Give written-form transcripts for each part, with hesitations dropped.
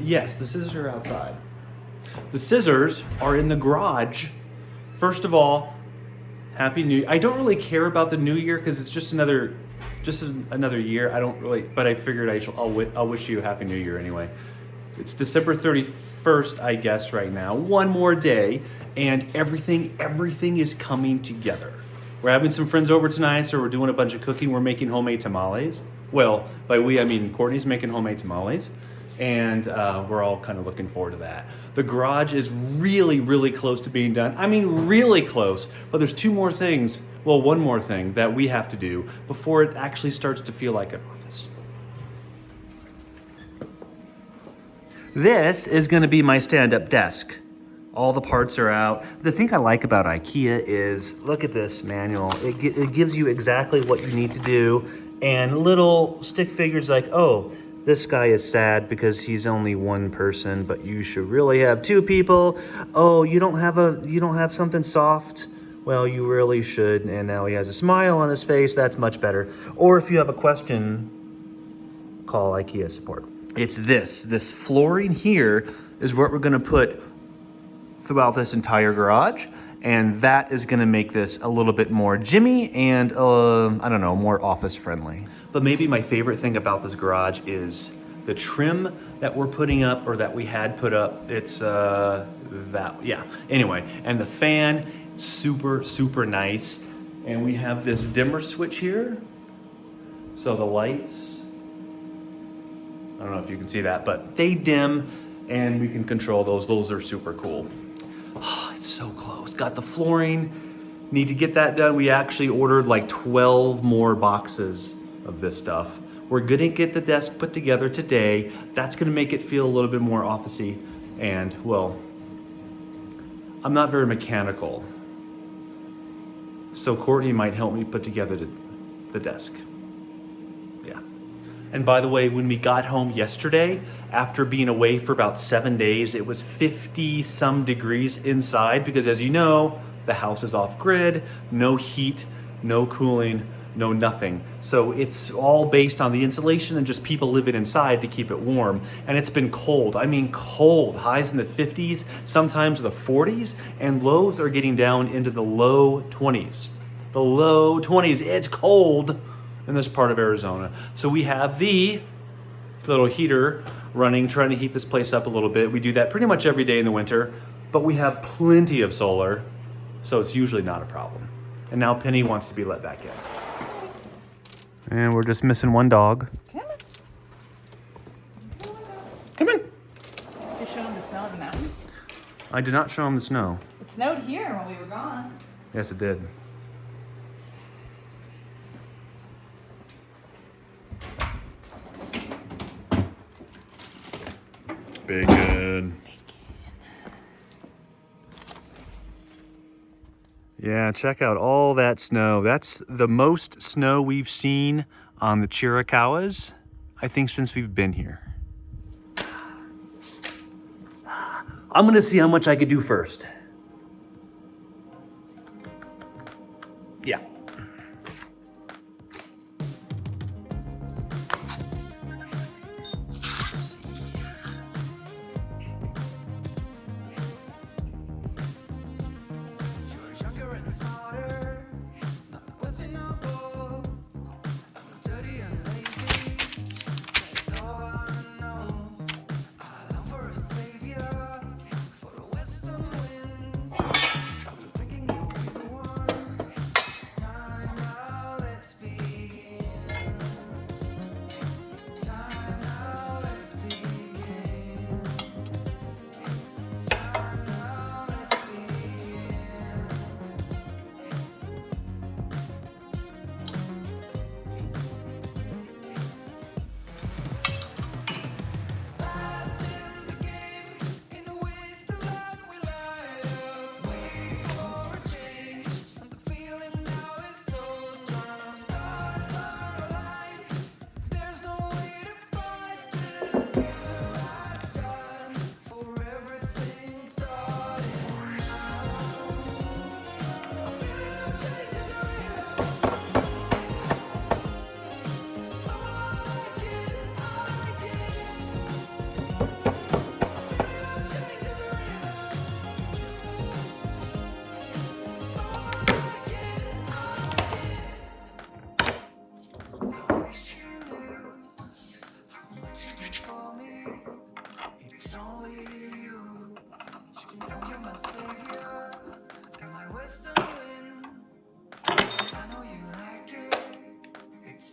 Yes, the scissors are outside. The scissors are in the garage. First of all, Happy New Year. I don't really care about the New Year because it's just another year. I don't really, but I figured I'll wish you a Happy New Year anyway. It's December 31st, I guess, right now. One more day, and everything is coming together. We're having some friends over tonight, so we're doing a bunch of cooking. We're making homemade tamales. Well, by we, I mean Courtney's making homemade tamales, and we're all kind of looking forward to that. The garage is really close to being done. I mean, really close, but there's one more thing that we have to do before it actually starts to feel like an office. This is gonna be my stand-up desk. All the parts are out. The thing I like about IKEA is, look at this manual. It gives you exactly what you need to do, and little stick figures like, oh, this guy is sad because he's only one person, but you should really have two people. Oh, you don't have something soft? Well, you really should, and now he has a smile on his face. That's much better. Or if you have a question, call IKEA support. It's this flooring here is what we're gonna put throughout this entire garage, and that is gonna make this a little bit more Jimmy and I don't know, more office friendly. But maybe my favorite thing about this garage is the trim that we're putting up, or that we had put up. It's anyway, and the fan, super nice. And we have this dimmer switch here, so the lights, I don't know if you can see that, but they dim and we can control those. Those are super cool. Oh, it's so close. Got the flooring. Need to get that done. We actually ordered like 12 more boxes of this stuff. We're gonna get the desk put together today. That's gonna make it feel a little bit more officey. And well, I'm not very mechanical, so Courtney might help me put together the desk. Yeah. And by the way, when we got home yesterday, after being away for about 7 days, it was 50 some degrees inside because, as you know, the house is off grid, no heat, no cooling, no nothing. So it's all based on the insulation and just people living inside to keep it warm. And it's been cold. I mean, cold. Highs in the 50s, sometimes the 40s, and lows are getting down into the low 20s. The low 20s. It's cold in this part of Arizona. So we have the little heater running, trying to heat this place up a little bit. We do that pretty much every day in the winter, but we have plenty of solar, so it's usually not a problem. And now Penny wants to be let back in. And we're just missing one dog. Come on. Come in. Did you show him the snow in the mountains? I did not show him the snow. It snowed here when we were gone. Yes, it did. Bacon. Yeah, check out all that snow. That's the most snow we've seen on the Chiricahuas, I think, since we've been here. I'm gonna see how much I could do first. Yeah.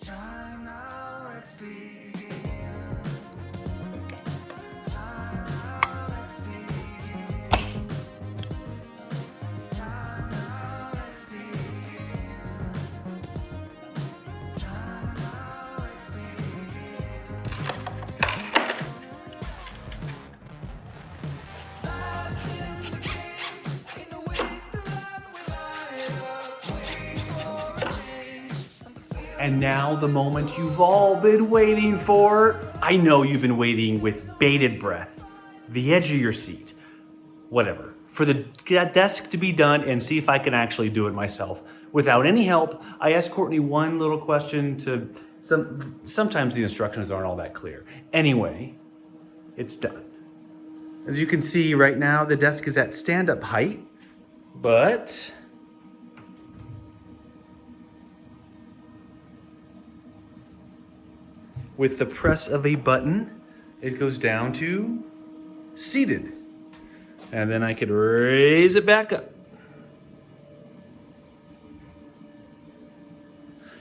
Time now, let's begin. Time now, let's begin. Time now, let's begin. Time now, let's begin. Lost in the game, in the wasteland we light up, waiting for a change. And now the moment you've all been waiting for. I know you've been waiting with bated breath, the edge of your seat, whatever, for the desk to be done and see if I can actually do it myself. Without any help, I asked Courtney one little question to, sometimes the instructions aren't all that clear. Anyway, it's done. As you can see right now, the desk is at stand-up height, but with the press of a button, it goes down to seated. And then I could raise it back up.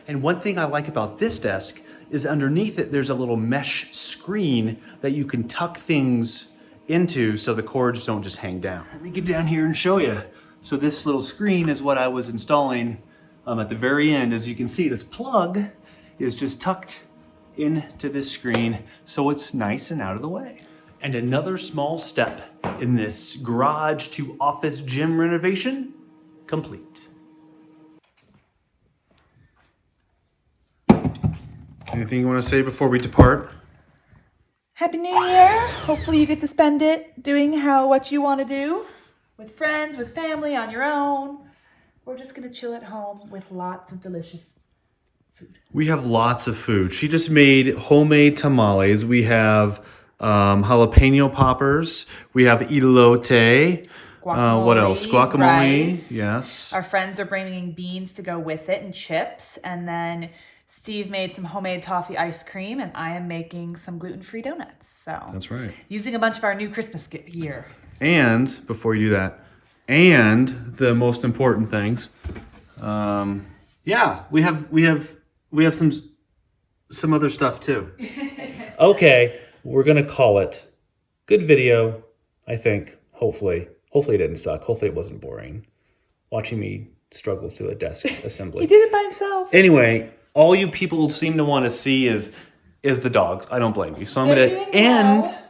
And one thing I like about this desk is underneath it, there's a little mesh screen that you can tuck things into so the cords don't just hang down. Let me get down here and show you. So this little screen is what I was installing at the very end. As you can see, this plug is just tucked into this screen so it's nice and out of the way. And another small step in this garage to office gym renovation complete. Anything you want to say before we depart? Happy New Year. Hopefully you get to spend it doing what you want to do with friends, with family, on your own. We're just going to chill at home with lots of delicious food. We have lots of food. She just made homemade tamales. We have jalapeno poppers. We have elote. What else? Guacamole. Rice. Yes. Our friends are bringing beans to go with it and chips. And then Steve made some homemade toffee ice cream, and I am making some gluten-free donuts. So That's right. using a bunch of our new Christmas gear. And before you do that, and the most important things, yeah, we have some other stuff too. Okay, we're gonna call it good video. I think. Hopefully it didn't suck. Hopefully it wasn't boring. Watching me struggle through a desk assembly. He did it by himself. Anyway, all you people seem to want to see is the dogs. I don't blame you. So I'm They're gonna doing end. well.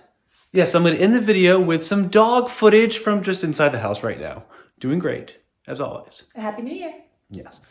Yes, I'm gonna end the video with some dog footage from just inside the house right now. Doing great, as always. Happy New Year. Yes.